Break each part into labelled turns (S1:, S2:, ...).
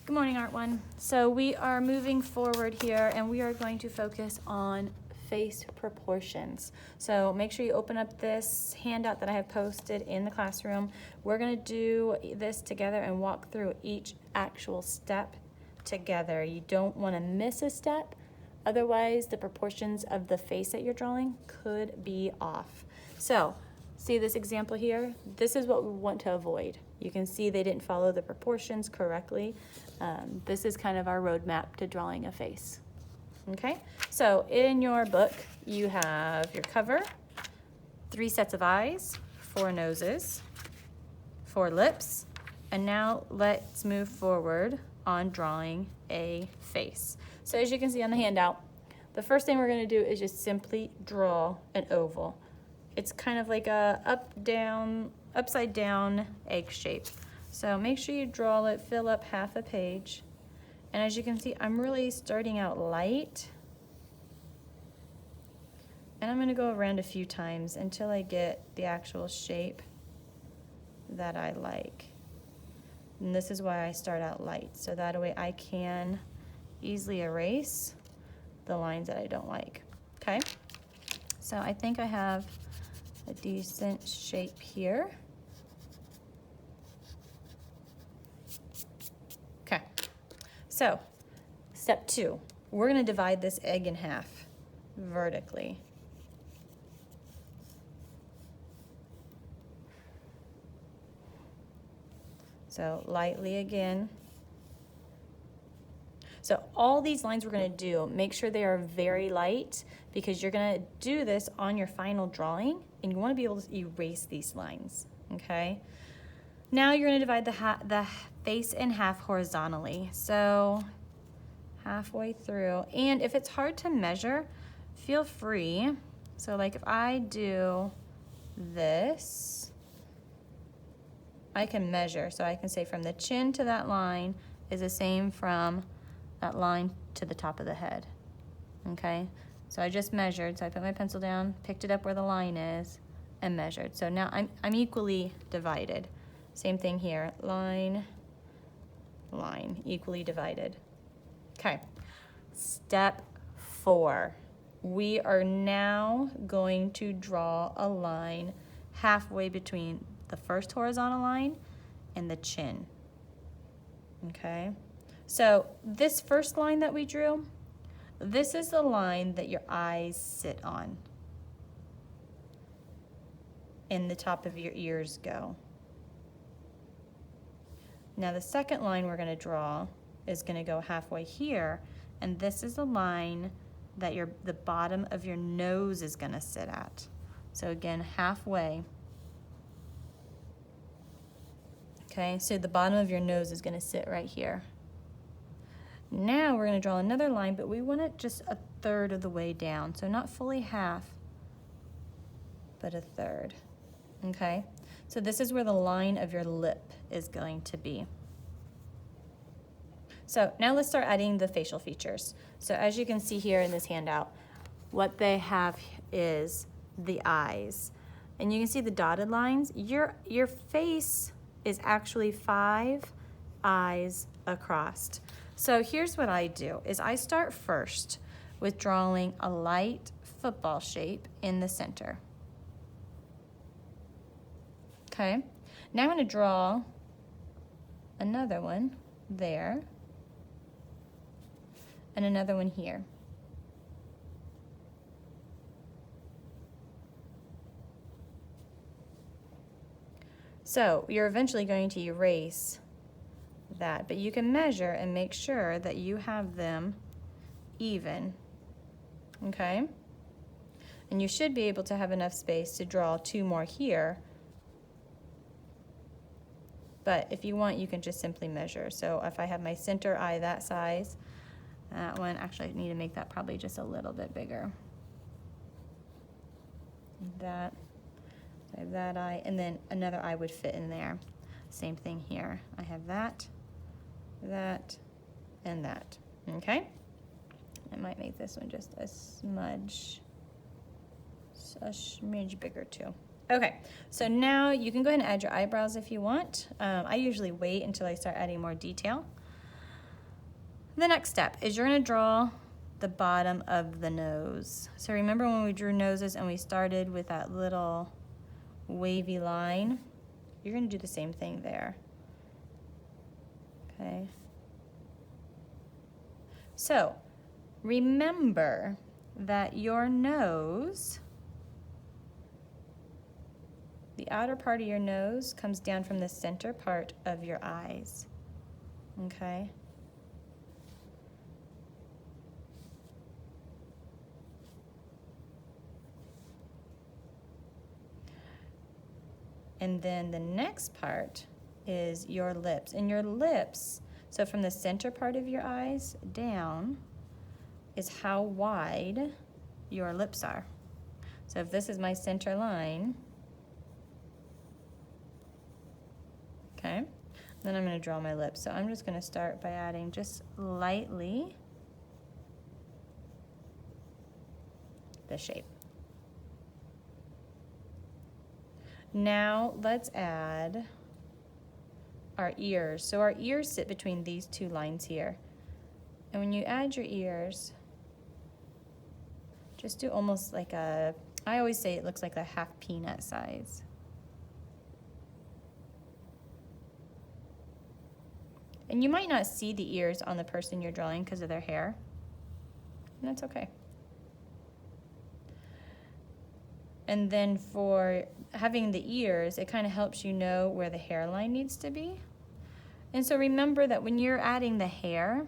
S1: Good morning, Art One. So we are moving forward here and we are going to focus on face proportions. So make sure you open up this handout that I have posted in the classroom. We're going to do this together and walk through each actual step together. You don't want to miss a step, otherwise the proportions of the face that you're drawing could be off. So see this example here? This is what we want to avoid. You can see they didn't follow the proportions correctly. This is kind of our roadmap to drawing a face. Okay, so in your book, you have your cover, 3 sets of eyes, 4 noses, 4 lips, and now let's move forward on drawing a face. So as you can see on the handout, the first thing we're going to do is just simply draw an oval. It's kind of like a upside down egg shape. So make sure you draw it, fill up half a page. And as you can see, I'm really starting out light. And I'm going to go around a few times until I get the actual shape that I like. And this is why I start out light, so that way I can easily erase the lines that I don't like. Okay? So I think I have a decent shape here. Okay, so step 2, we're going to divide this egg in half vertically. So lightly again. So all these lines we're going to do, make sure they are very light because you're going to do this on your final drawing and you want to be able to erase these lines, okay? Now you're going to divide the face in half horizontally. So halfway through, and if it's hard to measure, feel free. So like if I do this, I can measure. So I can say from the chin to that line is the same from that line to the top of the head, okay? So I just measured, so I put my pencil down, picked it up where the line is, and measured. So now I'm equally divided. Same thing here, line, line, equally divided. Okay, step 4. We are now going to draw a line halfway between the first horizontal line and the chin, okay? So this first line that we drew, this is the line that your eyes sit on and the top of your ears go. Now the second line we're going to draw is going to go halfway here, and this is the line that the bottom of your nose is going to sit at. So again, halfway. Okay, so the bottom of your nose is going to sit right here. Now we're going to draw another line, but we want it just a third of the way down. So not fully half, but a third. Okay, so this is where the line of your lip is going to be. So now let's start adding the facial features. So as you can see here in this handout, what they have is the eyes. And you can see the dotted lines. Your face is actually 5 eyes across. So here's what I do, is I start first with drawing a light football shape in the center. Okay, now I'm going to draw another one there and another one here. So you're eventually going to erase that, but you can measure and make sure that you have them even, okay? And you should be able to have enough space to draw 2 more here, but if you want, you can just simply measure. So if I have my center eye that size, that one, actually I need to make that probably just a little bit bigger. That, so I have that eye, and then another eye would fit in there. Same thing here. I have that, that, and that, okay? I might make this one just a smidge bigger too. Okay, so now you can go ahead and add your eyebrows if you want. I usually wait until I start adding more detail. The next step is you're gonna draw the bottom of the nose. So remember when we drew noses and we started with that little wavy line? You're gonna do the same thing there, okay? So remember that your nose, the outer part of your nose comes down from the center part of your eyes, okay? And then the next part is your lips. And your lips, so from the center part of your eyes down, is how wide your lips are. So if this is my center line, okay, then I'm gonna draw my lips. So I'm just gonna start by adding just lightly the shape. Now let's add our ears. So our ears sit between these two lines here. And when you add your ears, just do almost like a, I always say it looks like a half peanut size. And you might not see the ears on the person you're drawing because of their hair, and that's okay. And then for having the ears, it kind of helps you know where the hairline needs to be. And so remember that when you're adding the hair,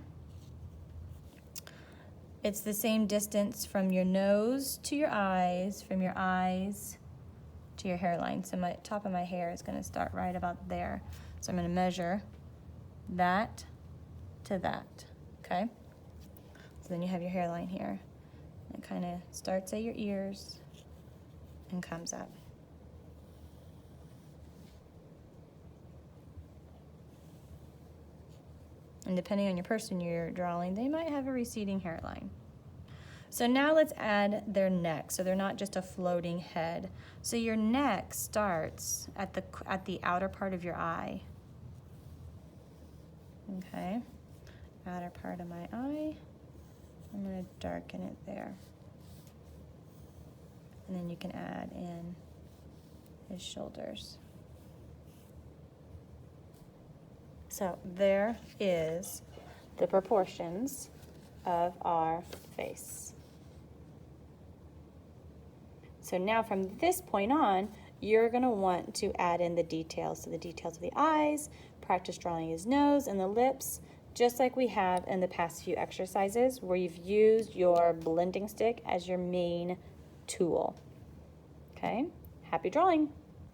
S1: it's the same distance from your nose to your eyes, from your eyes to your hairline. So my top of my hair is going to start right about there. So I'm going to measure that to that, okay? So then you have your hairline here. It kind of starts at your ears and comes up. And depending on your person you're drawing, they might have a receding hairline. So now let's add their neck, so they're not just a floating head. So your neck starts at the outer part of your eye. Okay, outer part of my eye. I'm going to darken it there. And then you can add in his shoulders. So there is the proportions of our face. So now from this point on, you're going to want to add in the details. So the details of the eyes, practice drawing his nose and the lips, just like we have in the past few exercises where you've used your blending stick as your main tool. Okay, happy drawing.